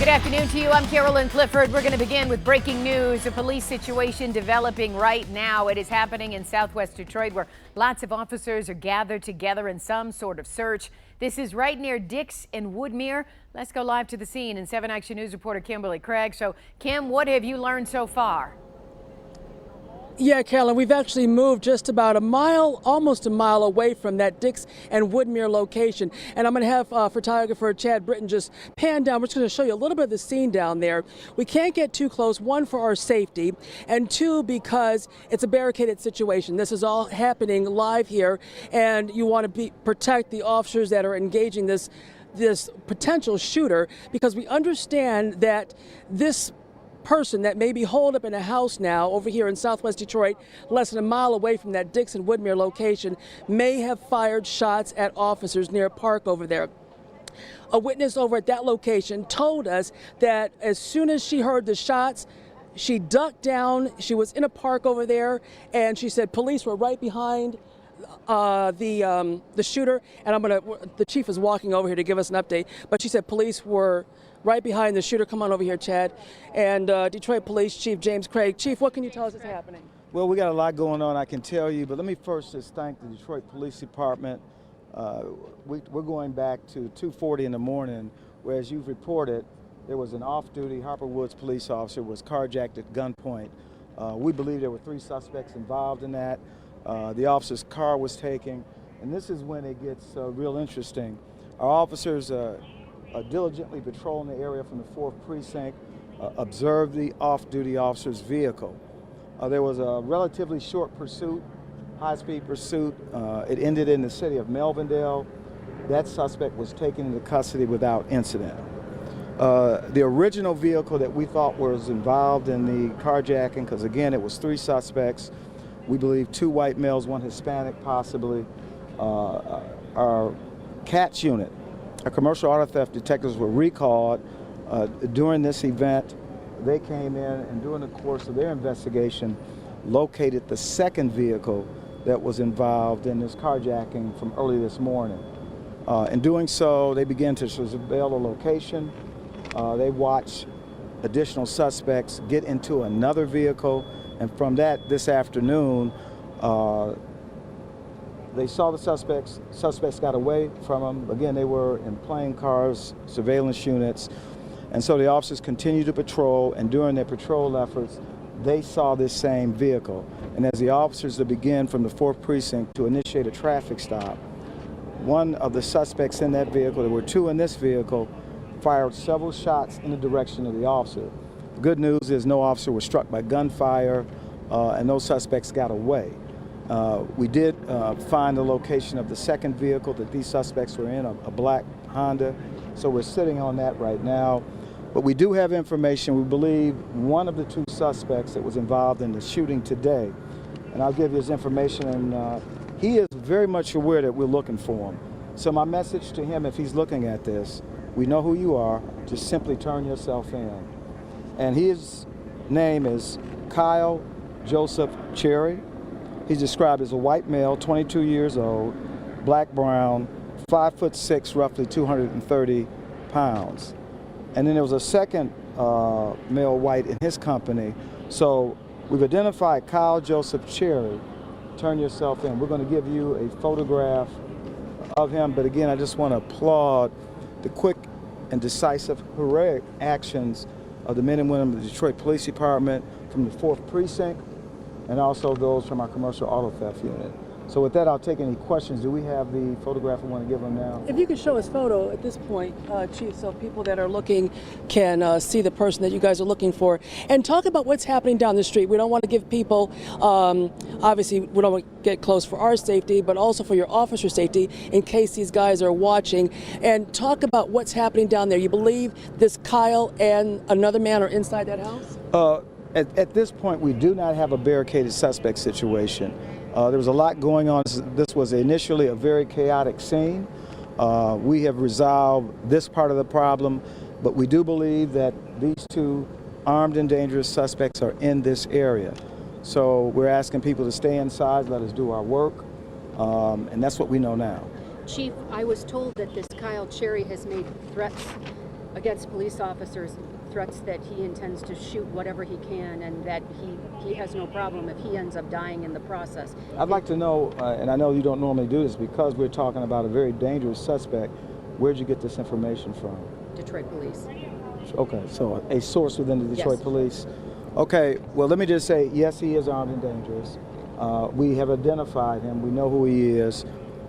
Good afternoon to you. I'm Carolyn Clifford. We're going to begin with breaking news. A police situation developing right now. It is happening in southwest Detroit where lots of officers are gathered together in some sort of search. This is right near Dix and Woodmere. Let's go live to the scene and 7 Action News reporter Kimberly Craig. So, Kim, what have you learned so far? Yeah, Carolyn, we've actually moved just about a mile, almost a mile away from that Dix and Woodmere location. And I'm going to have photographer Chad Britton just pan down. We're just going to show you a little bit of the scene down there. We can't get too close, one, for our safety, and two, because it's a barricaded situation. This is all happening live here, and you want to protect the officers that are engaging this potential shooter, because we understand that this person that may be holed up in a house now over here in southwest Detroit, less than a mile away from that Dix and Woodmere location, may have fired shots at officers near a park over there. A witness over at that location told us that as soon as she heard the shots, she ducked down. She was in a park over there, and she said police were right behind the shooter. And the chief is walking over here to give us an update, but she said police were right behind the shooter. Come on over here, Chad. And Detroit Police Chief James Craig. Chief, what can you tell us is happening? Well, we got a lot going on, I can tell you, but let me first just thank the Detroit Police Department. We're going back to 2:40 in the morning, where, as you've reported, there was an off-duty Harper Woods police officer was carjacked at gunpoint. We believe there were 3 suspects involved in that. The officer's car was taken, and this is when it gets real interesting. Our officers diligently patrolling the area from the 4th Precinct, observed the off-duty officer's vehicle. There was a relatively short pursuit, high-speed pursuit. It ended in the city of Melvindale. That suspect was taken into custody without incident. The original vehicle that we thought was involved in the carjacking, because again it was 3 suspects, we believe 2 white males, 1 Hispanic possibly, our CATS unit. Our commercial auto theft detectives were recalled during this event. They came in and during the course of their investigation located the 2nd vehicle that was involved in this carjacking from early this morning. In doing so, they began to surveil the location. They watched additional suspects get into another vehicle, and from that, this afternoon, they saw the suspects. Suspects got away from them. Again, they were in plain cars, surveillance units. And so the officers continued to patrol, and during their patrol efforts, they saw this same vehicle. And as the officers began from the 4th Precinct to initiate a traffic stop, one of the suspects in that vehicle, there were 2 in this vehicle, fired several shots in the direction of the officer. The good news is no officer was struck by gunfire, and those suspects got away. We did find the location of the 2nd vehicle that these suspects were in, a black Honda. So we're sitting on that right now. But we do have information. We believe one of the 2 suspects that was involved in the shooting today, and I'll give you his information, and he is very much aware that we're looking for him. So my message to him, if he's looking at this, we know who you are, just simply turn yourself in. And his name is Kyle Joseph Cherry. He's described as a white male, 22 years old, black-brown, 5'6", roughly 230 pounds. And then there was a 2nd male white in his company. So we've identified Kyle Joseph Cherry. Turn yourself in. We're going to give you a photograph of him. But again, I just want to applaud the quick and decisive, heroic actions of the men and women of the Detroit Police Department from the 4th Precinct, and also those from our commercial auto theft unit. So with that, I'll take any questions. Do we have the photograph we want to give them now? If you could show us photo at this point, Chief, so people that are looking can see the person that you guys are looking for. And talk about what's happening down the street. We don't want to give people, obviously, we don't want to get close for our safety, but also for your officer safety in case these guys are watching. And talk about what's happening down there. You believe this Kyle and another man are inside that house? At this point, we do not have a barricaded suspect situation. There was a lot going on. This was initially a very chaotic scene. We have resolved this part of the problem, but we do believe that these 2 armed and dangerous suspects are in this area. So we're asking people to stay inside, let us do our work, and that's what we know now. Chief, I was told that this Kyle Cherry has made threats against police officers, threats that he intends to shoot whatever he can, and that he has no problem if he ends up dying in the process. I'd like to know, and I know you don't normally do this, because we're talking about a very dangerous suspect, where'd you get this information from? Detroit police. Okay, so a source within the Detroit Yes. police. Okay, well, let me just say, yes, he is armed and dangerous. We have identified him. We know who he is,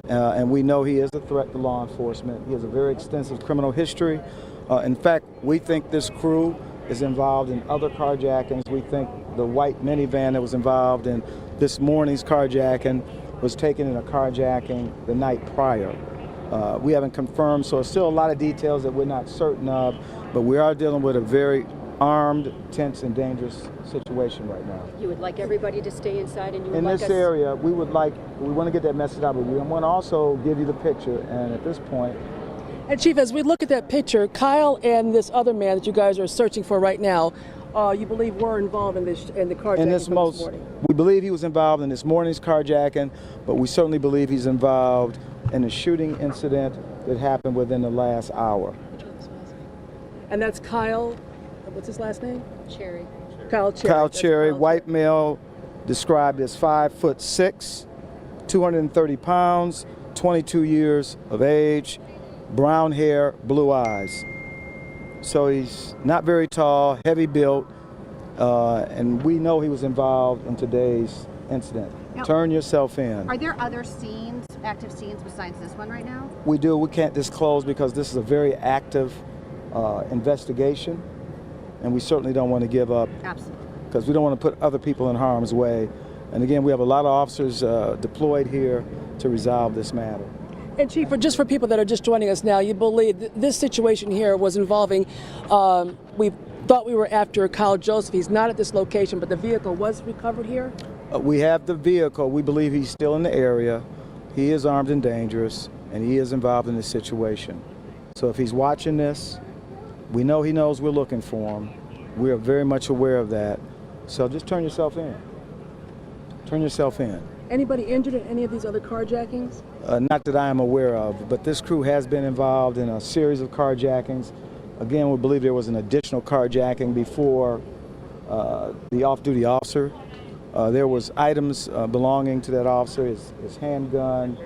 and we know he is a threat to law enforcement. He has a very extensive criminal history. In fact, we think this crew is involved in other carjackings. We think the white minivan that was involved in this morning's carjacking was taken in a carjacking the night prior. We haven't confirmed, so there's still a lot of details that we're not certain of, but we are dealing with a very armed, tense, and dangerous situation right now. You would like everybody to stay inside, and you would In like this us... area, we want to get that message out, but we want to also give you the picture, and at this point... And Chief, as we look at that picture, Kyle and this other man that you guys are searching for right now, you believe were involved in the carjacking this morning? We believe he was involved in this morning's carjacking, but we certainly believe he's involved in the shooting incident that happened within the last hour. And that's Kyle, what's his last name? Cherry. Kyle Cherry. Kyle Cherry, white male, described as 5'6", 230 pounds, 22 years of age, brown hair, blue eyes. So he's not very tall, heavy built, and we know he was involved in today's incident. Now, turn yourself in. Are there other scenes, active scenes besides this one right now? We do. We can't disclose because this is a very active investigation, and we certainly don't want to give up. Absolutely. Because we don't want to put other people in harm's way. And again, we have a lot of officers deployed here to resolve this matter. And Chief, just for people that are just joining us now, you believe this situation here was involving, we thought we were after Kyle Joseph. He's not at this location, but the vehicle was recovered here? We have the vehicle. We believe he's still in the area. He is armed and dangerous, and he is involved in this situation. So if he's watching this, we know he knows we're looking for him. We are very much aware of that. So just turn yourself in. Turn yourself in. Anybody injured in any of these other carjackings? Not that I am aware of, but this crew has been involved in a series of carjackings. Again, we believe there was an additional carjacking before the off-duty officer. There was items belonging to that officer, his handgun,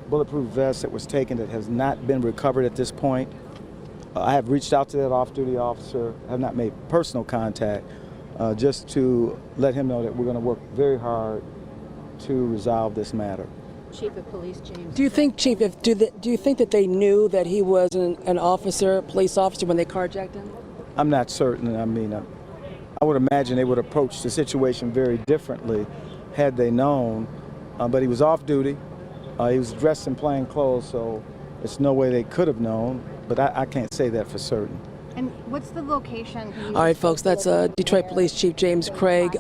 bulletproof vest that was taken that has not been recovered at this point. I have reached out to that off-duty officer, have not made personal contact, just to let him know that we're going to work very hard to resolve this matter. Chief of Police James. Do you think, Chief, do you think that they knew that he was an officer, police officer, when they carjacked him? I'm not certain. I mean, I would imagine they would approach the situation very differently had they known. But he was off duty. He was dressed in plain clothes, so there's no way they could have known. But I can't say that for certain. And what's the location? All right, folks, that's Detroit Police Chief James Craig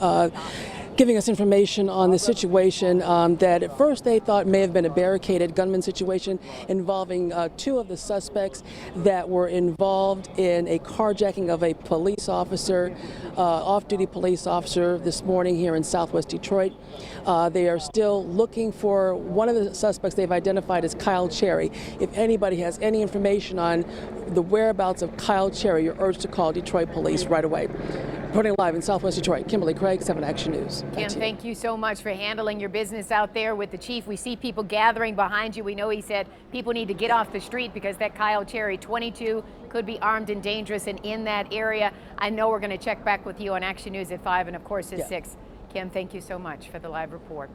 giving us information on the situation that at first they thought may have been a barricaded gunman situation involving two of the suspects that were involved in a carjacking of a police officer, off-duty police officer this morning here in Southwest Detroit. They are still looking for one of the suspects they've identified as Kyle Cherry. If anybody has any information on the whereabouts of Kyle Cherry, you're urged to call Detroit Police right away. Reporting live in Southwest Detroit, Kimberly Craig, 7 Action News. Kim, thank you so much for handling your business out there with the chief. We see people gathering behind you. We know he said people need to get off the street because that Kyle Cherry, 22, could be armed and dangerous and in that area. I know we're going to check back with you on Action News at 5 and, of course, at 6. Kim, thank you so much for the live report.